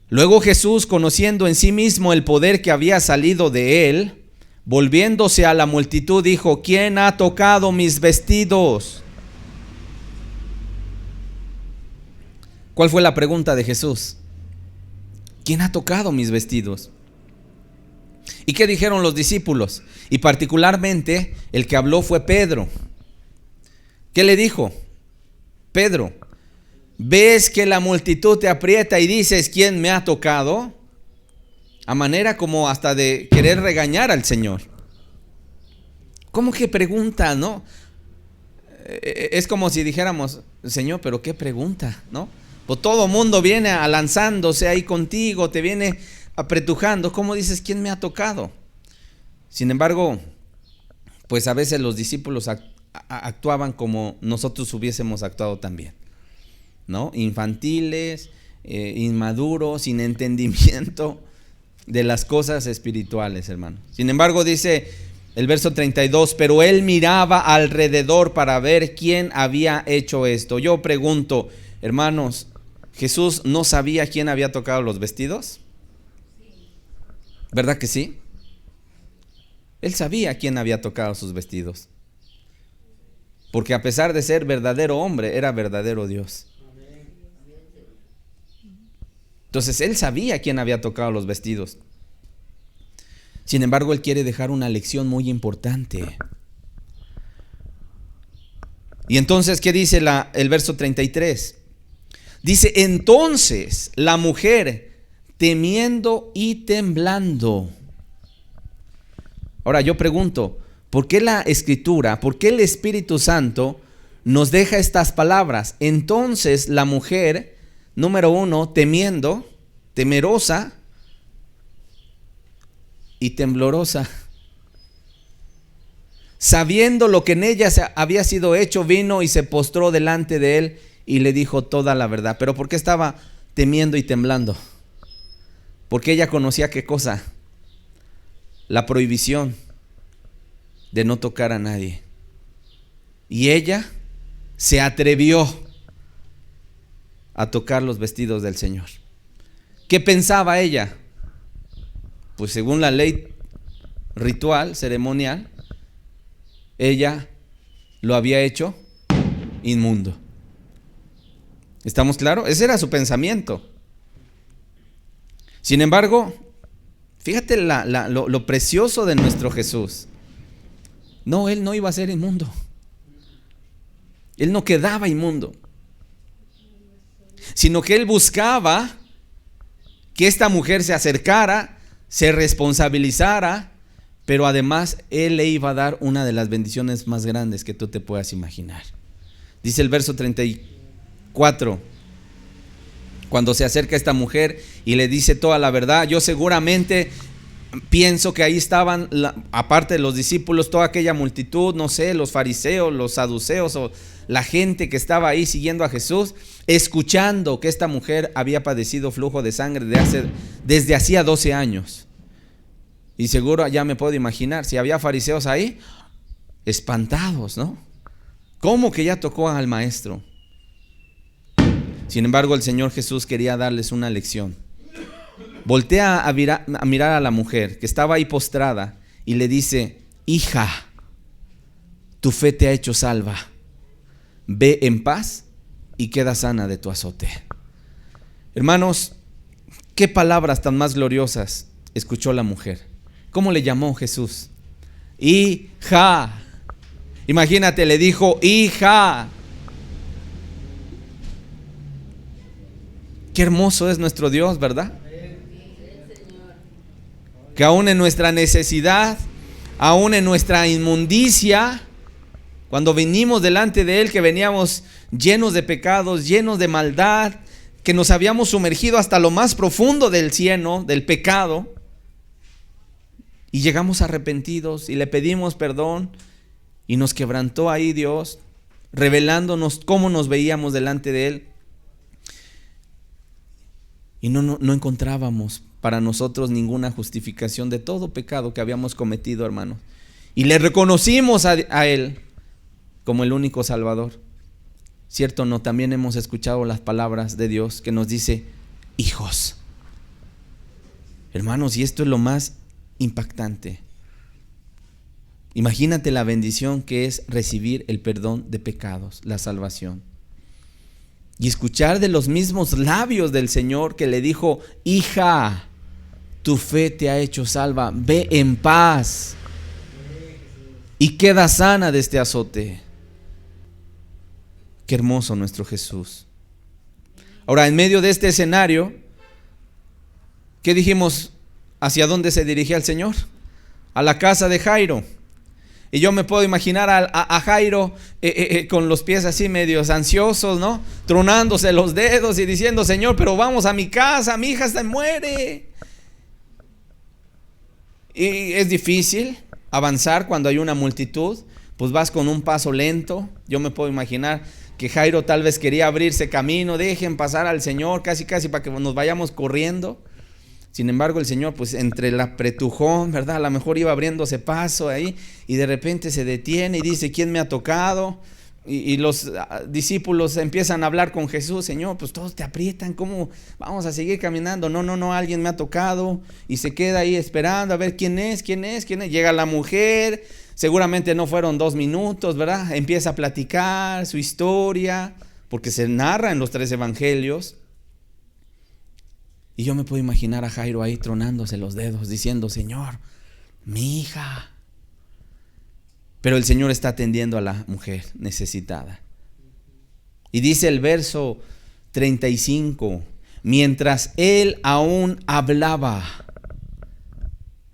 Luego Jesús, conociendo en sí mismo el poder que había salido de él, volviéndose a la multitud, dijo: ¿quién ha tocado mis vestidos? ¿Cuál fue la pregunta de Jesús? ¿Quién ha tocado mis vestidos? ¿Y qué dijeron los discípulos? Y particularmente el que habló fue Pedro. ¿Qué le dijo? Pedro, ¿ves que la multitud te aprieta y dices: ¿quién me ha tocado? A manera como hasta de querer regañar al Señor. ¿Cómo que pregunta, no? Es como si dijéramos: Señor, ¿pero qué pregunta, no? Pues todo mundo viene lanzándose ahí contigo, te viene apretujando. ¿Cómo dices: ¿quién me ha tocado? Sin embargo, pues a veces los discípulos actuaban como nosotros hubiésemos actuado también, ¿no? Infantiles, inmaduros, sin entendimiento de las cosas espirituales, hermano. Sin embargo, dice el verso 32, pero él miraba alrededor para ver quién había hecho esto. Yo pregunto, hermanos, ¿Jesús no sabía quién había tocado los vestidos? ¿Verdad que sí? Él sabía quién había tocado sus vestidos. Porque a pesar de ser verdadero hombre, era verdadero Dios. Entonces él sabía quién había tocado los vestidos. Sin embargo, él quiere dejar una lección muy importante. Y entonces, ¿qué dice el verso 33? Dice: entonces la mujer, temiendo y temblando. Ahora yo pregunto, ¿por qué la Escritura, por qué el Espíritu Santo nos deja estas palabras? Entonces la mujer, número 1, temiendo, temerosa y temblorosa, sabiendo lo que en ella había sido hecho, vino y se postró delante de él y le dijo toda la verdad. ¿Pero por qué estaba temiendo y temblando? Porque ella conocía ¿qué cosa? La prohibición de no tocar a nadie. Y ella se atrevió a tocar los vestidos del Señor. ¿Qué pensaba ella? Pues según la ley ritual, ceremonial, ella lo había hecho inmundo. ¿Estamos claros? Ese era su pensamiento. Sin embargo, Fíjate lo precioso de nuestro Jesús. No, Él no iba a ser inmundo. Él no quedaba inmundo, sino que Él buscaba que esta mujer se acercara, se responsabilizara, pero además Él le iba a dar una de las bendiciones más grandes que tú te puedas imaginar. Dice el verso 34, cuando se acerca esta mujer y le dice toda la verdad. Yo seguramente pienso que ahí estaban, aparte de los discípulos, toda aquella multitud, no sé, los fariseos, los saduceos o la gente que estaba ahí siguiendo a Jesús, escuchando que esta mujer había padecido flujo de sangre desde hacía 12 años. Y seguro ya me puedo imaginar, si había fariseos ahí, espantados, ¿no? ¿Cómo que ya tocó al maestro? Sin embargo, el Señor Jesús quería darles una lección. Voltea a mirar a la mujer que estaba ahí postrada y le dice: hija, tu fe te ha hecho salva. Ve en paz y queda sana de tu azote. Hermanos, qué palabras tan más gloriosas escuchó la mujer. ¿Cómo le llamó Jesús? Hija. Imagínate, le dijo: hija. Qué hermoso es nuestro Dios, ¿verdad? Que aún en nuestra necesidad, aún en nuestra inmundicia, cuando venimos delante de Él, que veníamos llenos de pecados, llenos de maldad, que nos habíamos sumergido hasta lo más profundo del cieno, del pecado, y llegamos arrepentidos y le pedimos perdón, y nos quebrantó ahí Dios, revelándonos cómo nos veíamos delante de Él. Y no encontrábamos para nosotros ninguna justificación de todo pecado que habíamos cometido, hermanos. Y le reconocimos a Él como el único Salvador. ¿Cierto o no? También hemos escuchado las palabras de Dios que nos dice: hijos. Hermanos, y esto es lo más impactante. Imagínate la bendición que es recibir el perdón de pecados, la salvación. Y escuchar de los mismos labios del Señor que le dijo: hija, tu fe te ha hecho salva, ve en paz y queda sana de este azote. Qué hermoso nuestro Jesús. Ahora, en medio de este escenario, ¿qué dijimos? ¿Hacia dónde se dirigía el Señor? A la casa de Jairo. Y yo me puedo imaginar a Jairo con los pies así medios ansiosos, ¿no? Tronándose los dedos y diciendo: Señor, pero vamos a mi casa, mi hija se muere. Y es difícil avanzar cuando hay una multitud, pues vas con un paso lento. Yo me puedo imaginar que Jairo tal vez quería abrirse camino: dejen pasar al Señor, casi para que nos vayamos corriendo. Sin embargo, el Señor, pues entre el apretujón, ¿verdad? A lo mejor iba abriéndose paso ahí y de repente se detiene y dice: ¿quién me ha tocado? Y los discípulos empiezan a hablar con Jesús: Señor, pues todos te aprietan, ¿cómo vamos a seguir caminando? No, alguien me ha tocado. Y se queda ahí esperando a ver quién es. Llega la mujer, seguramente no fueron 2 minutos, ¿verdad? Empieza a platicar su historia, porque se narra en los 3 evangelios. Y yo me puedo imaginar a Jairo ahí tronándose los dedos, diciendo: Señor, mi hija. Pero el Señor está atendiendo a la mujer necesitada. Y dice el verso 35: mientras él aún hablaba,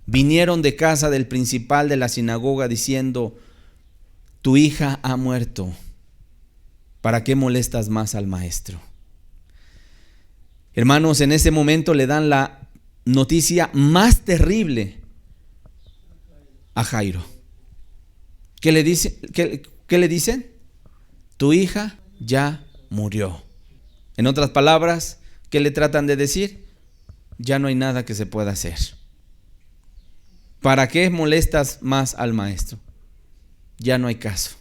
vinieron de casa del principal de la sinagoga diciendo: tu hija ha muerto, ¿para qué molestas más al maestro? Hermanos, en ese momento le dan la noticia más terrible a Jairo. ¿Qué le dicen? Tu hija ya murió. En otras palabras, ¿qué le tratan de decir? Ya no hay nada que se pueda hacer. ¿Para qué molestas más al maestro? Ya no hay caso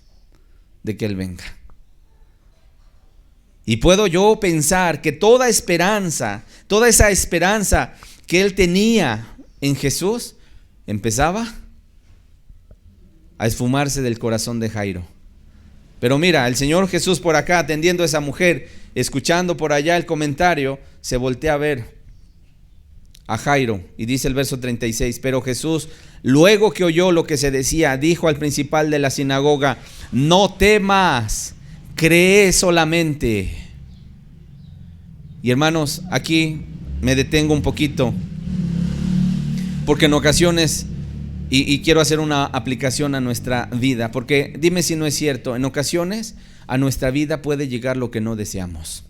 de que él venga. Y puedo yo pensar que toda esa esperanza que él tenía en Jesús, empezaba a esfumarse del corazón de Jairo. Pero mira, el Señor Jesús por acá atendiendo a esa mujer, escuchando por allá el comentario, se voltea a ver a Jairo, y dice el verso 36, pero Jesús, luego que oyó lo que se decía, dijo al principal de la sinagoga: no temas, cree solamente. Y hermanos, aquí me detengo un poquito, porque en ocasiones, y quiero hacer una aplicación a nuestra vida, porque dime si no es cierto, en ocasiones a nuestra vida puede llegar lo que no deseamos.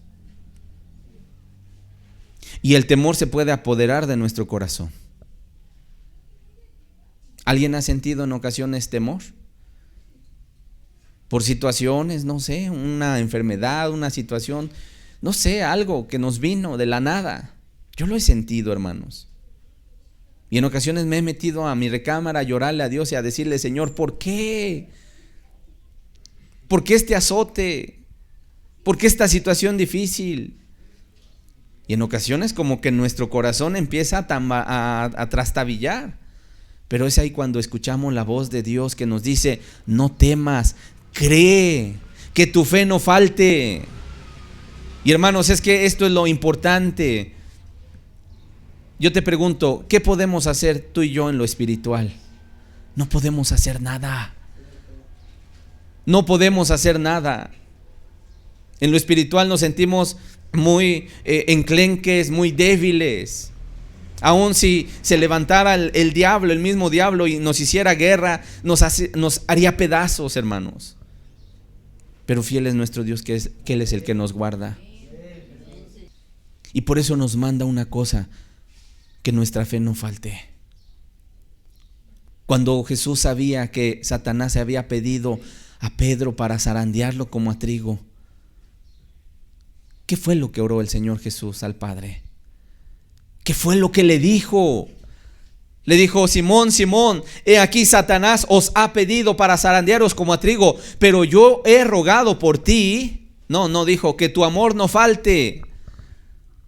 Y el temor se puede apoderar de nuestro corazón. ¿Alguien ha sentido en ocasiones temor? Por situaciones, no sé, una enfermedad, una situación, no sé, algo que nos vino de la nada. Yo lo he sentido, hermanos. Y en ocasiones me he metido a mi recámara a llorarle a Dios y a decirle: Señor, ¿por qué? ¿Por qué este azote? ¿Por qué esta situación difícil? Y en ocasiones como que nuestro corazón empieza a trastabillar. Pero es ahí cuando escuchamos la voz de Dios que nos dice: no temas, cree, que tu fe no falte. Y hermanos, es que esto es lo importante. Yo te pregunto, ¿qué podemos hacer tú y yo en lo espiritual? No podemos hacer nada. No podemos hacer nada. En lo espiritual nos sentimos muy enclenques, muy débiles. Aun si se levantara el diablo, el mismo diablo, y nos hiciera guerra, nos haría pedazos, hermanos. Pero fiel es nuestro Dios, que Él es el que nos guarda. Y por eso nos manda una cosa: que nuestra fe no falte. Cuando Jesús sabía que Satanás se había pedido a Pedro para zarandearlo como a trigo, ¿qué fue lo que oró el Señor Jesús al Padre? ¿Qué fue lo que le dijo? Le dijo: Simón, Simón, he aquí Satanás os ha pedido para zarandearos como a trigo, pero yo he rogado por ti. No dijo que tu amor no falte.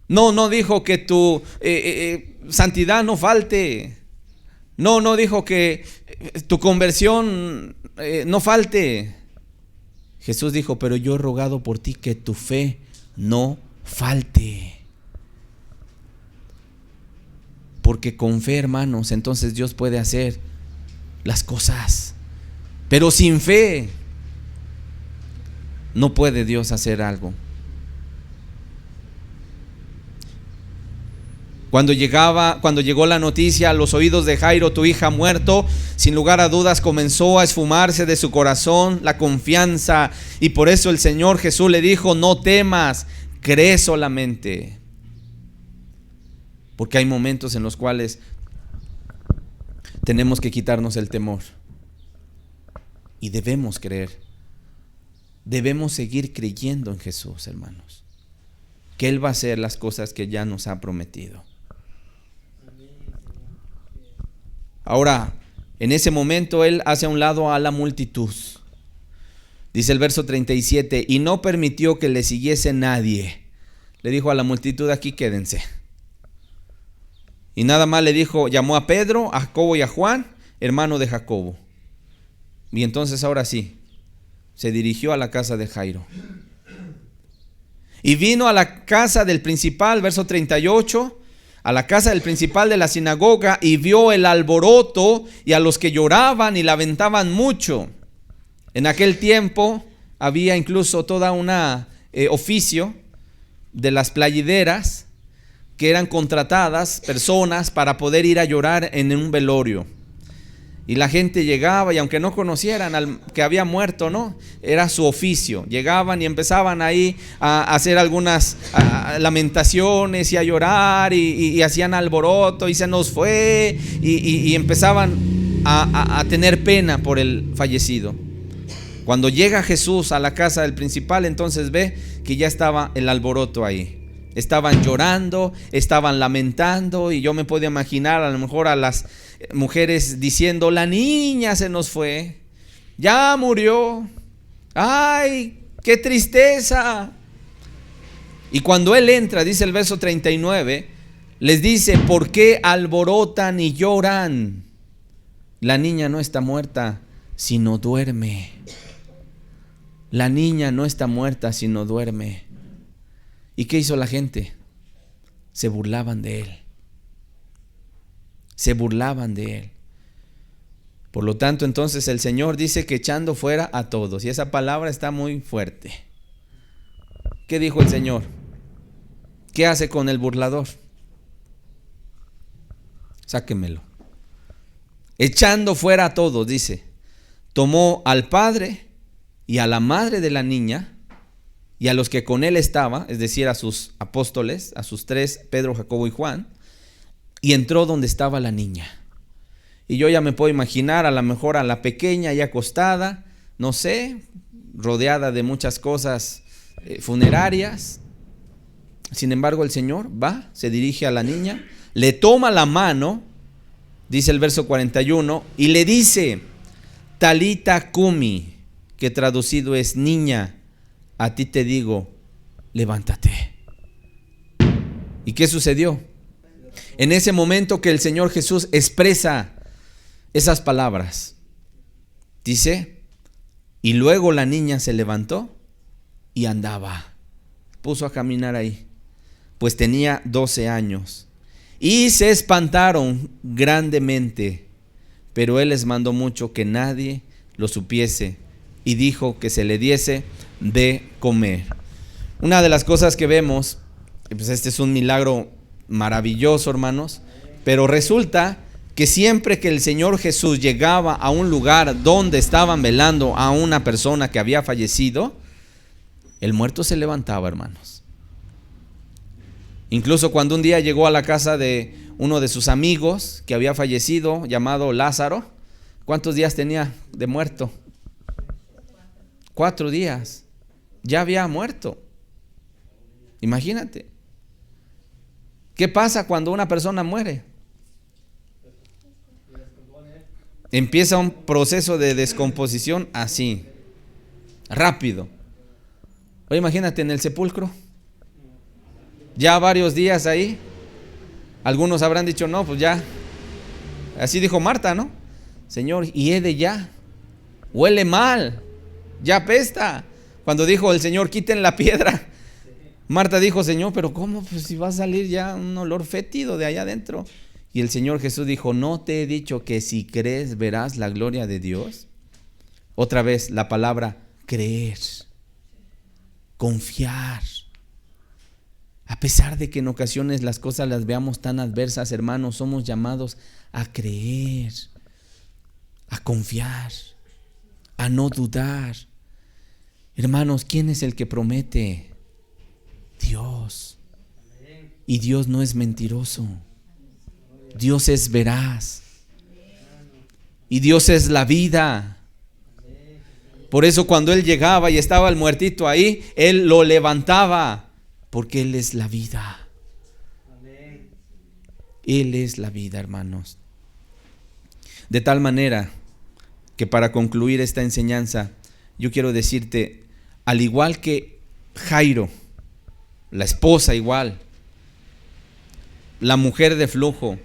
No dijo que tu santidad no falte. No dijo que tu conversión no falte. Jesús dijo: pero yo he rogado por ti que tu fe no falte. Porque con fe, hermanos, entonces Dios puede hacer las cosas. Pero sin fe no puede Dios hacer algo. Cuando llegó la noticia a los oídos de Jairo: tu hija ha muerto, sin lugar a dudas comenzó a esfumarse de su corazón la confianza. Y por eso el Señor Jesús le dijo: no temas, cree solamente. Porque hay momentos en los cuales tenemos que quitarnos el temor. Y debemos creer. Debemos seguir creyendo en Jesús, hermanos. Que Él va a hacer las cosas que ya nos ha prometido. Ahora, en ese momento Él hace a un lado a la multitud. Dice el verso 37, y no permitió que le siguiese nadie. Le dijo a la multitud: aquí quédense. Y nada más le dijo, llamó a Pedro, a Jacobo y a Juan, hermano de Jacobo. Y entonces ahora sí, se dirigió a la casa de Jairo. Y vino a la casa del principal, verso 38, a la casa del principal de la sinagoga, y vio el alboroto y a los que lloraban y lamentaban mucho. En aquel tiempo había incluso toda una oficio de las playideras, que eran contratadas personas para poder ir a llorar en un velorio. Y la gente llegaba, y aunque no conocieran al que había muerto, no, era su oficio. Llegaban y empezaban ahí a hacer algunas lamentaciones y a llorar, y hacían alboroto, y se nos fue, y empezaban a tener pena por el fallecido. Cuando llega Jesús a la casa del principal, entonces ve que ya estaba el alboroto ahí. Estaban llorando, estaban lamentando, y yo me puedo imaginar a lo mejor a las mujeres diciendo: la niña se nos fue, ya murió, ay, qué tristeza. Y cuando Él entra, dice el verso 39, les dice: ¿por qué alborotan y lloran? La niña no está muerta, sino duerme. La niña no está muerta, sino duerme. ¿Y qué hizo la gente? Se burlaban de Él. Se burlaban de él. Por lo tanto, entonces el Señor dice que echando fuera a todos. Y esa palabra está muy fuerte. ¿Qué dijo el Señor? ¿Qué hace con el burlador? Sáquemelo. Echando fuera a todos, dice. Tomó al padre y a la madre de la niña y a los que con él estaban, es decir, a sus apóstoles, a sus tres, Pedro, Jacobo y Juan, y entró donde estaba la niña. Y yo ya me puedo imaginar a lo mejor a la pequeña ya acostada, no sé, rodeada de muchas cosas funerarias. Sin embargo, el Señor va, se dirige a la niña, le toma la mano, dice el verso 41, y le dice, Talita Cumi, que traducido es niña, a ti te digo, levántate. ¿Y qué sucedió? En ese momento que el Señor Jesús expresa esas palabras, dice, y luego la niña se levantó y andaba, puso a caminar ahí, pues tenía 12 años, y se espantaron grandemente, pero él les mandó mucho que nadie lo supiese, y dijo que se le diese de comer. Una de las cosas que vemos, pues este es un milagro maravilloso, hermanos, pero resulta que siempre que el Señor Jesús llegaba a un lugar donde estaban velando a una persona que había fallecido, el muerto se levantaba, hermanos. Incluso cuando un día llegó a la casa de uno de sus amigos que había fallecido, llamado Lázaro, ¿cuántos días tenía de muerto? 4 días. Ya había muerto. Imagínate. ¿Qué pasa cuando una persona muere? Empieza un proceso de descomposición así, rápido. Oye, imagínate en el sepulcro, ya varios días ahí. Algunos habrán dicho, no, pues ya. Así dijo Marta, ¿no? Señor, y he de ya, huele mal, ya apesta. Cuando dijo el Señor, quiten la piedra, Marta dijo, Señor, pero ¿cómo? Pues si va a salir ya un olor fétido de allá adentro. Y el Señor Jesús dijo, ¿no te he dicho que si crees verás la gloria de Dios? Otra vez la palabra creer, confiar. A pesar de que en ocasiones las cosas las veamos tan adversas, hermanos, somos llamados a creer, a confiar, a no dudar. Hermanos, ¿quién es el que promete? Dios. Y Dios no es mentiroso. Dios es veraz. Y Dios es la vida. Por eso cuando Él llegaba y estaba el muertito ahí, Él lo levantaba, porque Él es la vida. Él es la vida, hermanos. De tal manera que para concluir esta enseñanza, yo quiero decirte, al igual que Jairo, la esposa igual, la mujer de flujo,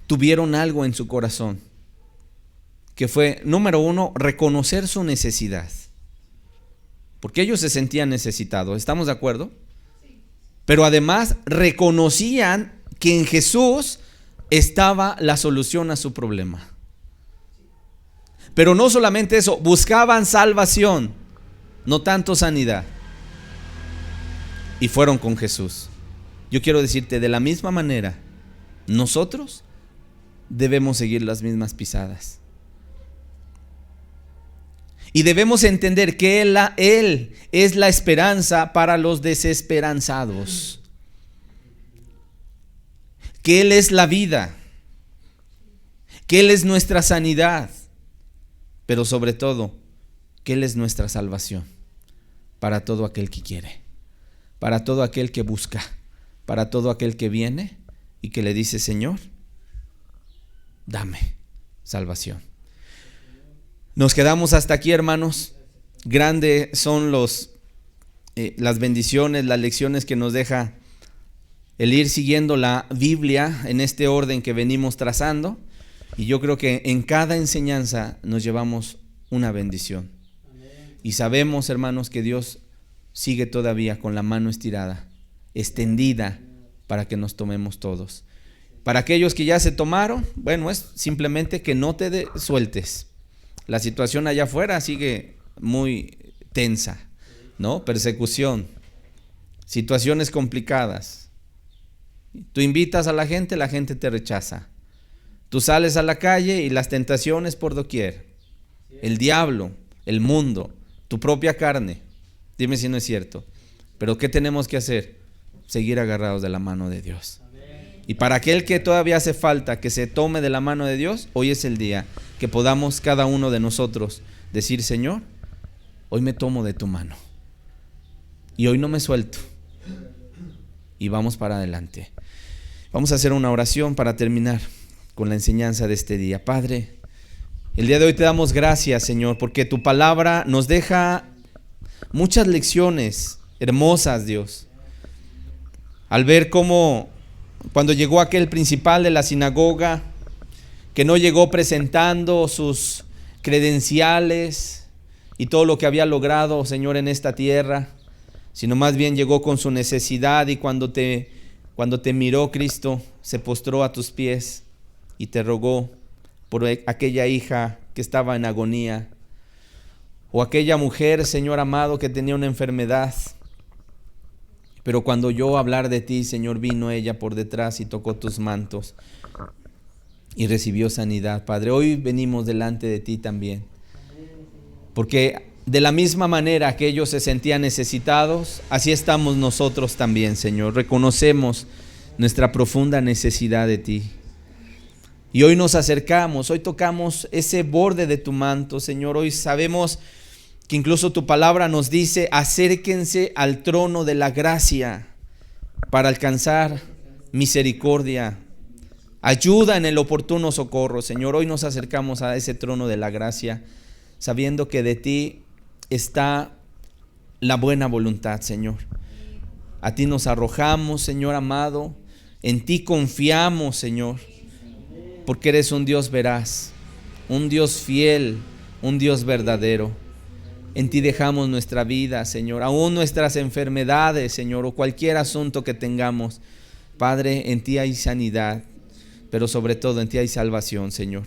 tuvieron algo en su corazón, que fue, número 1, reconocer su necesidad, porque ellos se sentían necesitados, ¿estamos de acuerdo? Pero además reconocían que en Jesús estaba la solución a su problema. Pero no solamente eso, buscaban salvación, no tanto sanidad, y fueron con Jesús. Yo quiero decirte, de la misma manera, nosotros debemos seguir las mismas pisadas. Y debemos entender que Él es la esperanza para los desesperanzados. Que Él es la vida. Que Él es nuestra sanidad. Pero sobre todo, que Él es nuestra salvación. Para todo aquel que quiere. Para todo aquel que busca. Para todo aquel que viene y que le dice, Señor, dame salvación. Nos quedamos hasta aquí, hermanos. Grandes son las bendiciones, las lecciones que nos deja el ir siguiendo la Biblia en este orden que venimos trazando. Y yo creo que en cada enseñanza nos llevamos una bendición. Y sabemos, hermanos, que Dios sigue todavía con la mano estirada, extendida, para que nos tomemos todos. Para aquellos que ya se tomaron, bueno, es simplemente que no te sueltes. La situación allá afuera sigue muy tensa, ¿no? Persecución, situaciones complicadas. Tú invitas a la gente te rechaza. Tú sales a la calle y las tentaciones por doquier. El diablo, el mundo, tu propia carne. Dime si no es cierto. Pero ¿qué tenemos que hacer? Seguir agarrados de la mano de Dios. Y para aquel que todavía hace falta que se tome de la mano de Dios, hoy es el día que podamos cada uno de nosotros decir: Señor, hoy me tomo de tu mano y hoy no me suelto, y vamos para adelante. Vamos a hacer una oración para terminar con la enseñanza de este día. Padre, el día de hoy te damos gracias, Señor, porque tu palabra nos deja muchas lecciones hermosas, Dios. Al ver cómo cuando llegó aquel principal de la sinagoga, que no llegó presentando sus credenciales y todo lo que había logrado, Señor, en esta tierra, sino más bien llegó con su necesidad, y cuando te miró, Cristo, se postró a tus pies y te rogó por aquella hija que estaba en agonía, o aquella mujer, Señor amado, que tenía una enfermedad. Pero cuando oyó hablar de ti, Señor, vino ella por detrás y tocó tus mantos y recibió sanidad. Padre, hoy venimos delante de ti también, porque de la misma manera que ellos se sentían necesitados, así estamos nosotros también, Señor. Reconocemos nuestra profunda necesidad de ti. Y hoy nos acercamos, hoy tocamos ese borde de tu manto, Señor. Hoy sabemos que incluso tu palabra nos dice: acérquense al trono de la gracia para alcanzar misericordia, ayuda en el oportuno socorro. Señor, hoy nos acercamos a ese trono de la gracia, sabiendo que de ti está la buena voluntad, Señor. A ti nos arrojamos, Señor amado, en ti confiamos, Señor, porque eres un Dios veraz, un Dios fiel, un Dios verdadero. En ti dejamos nuestra vida, Señor, aún nuestras enfermedades, Señor, o cualquier asunto que tengamos. Padre, en ti hay sanidad, pero sobre todo en ti hay salvación, Señor.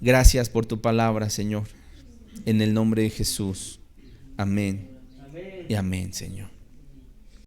Gracias por tu palabra, Señor. En el nombre de Jesús. Amén. Y amén, Señor.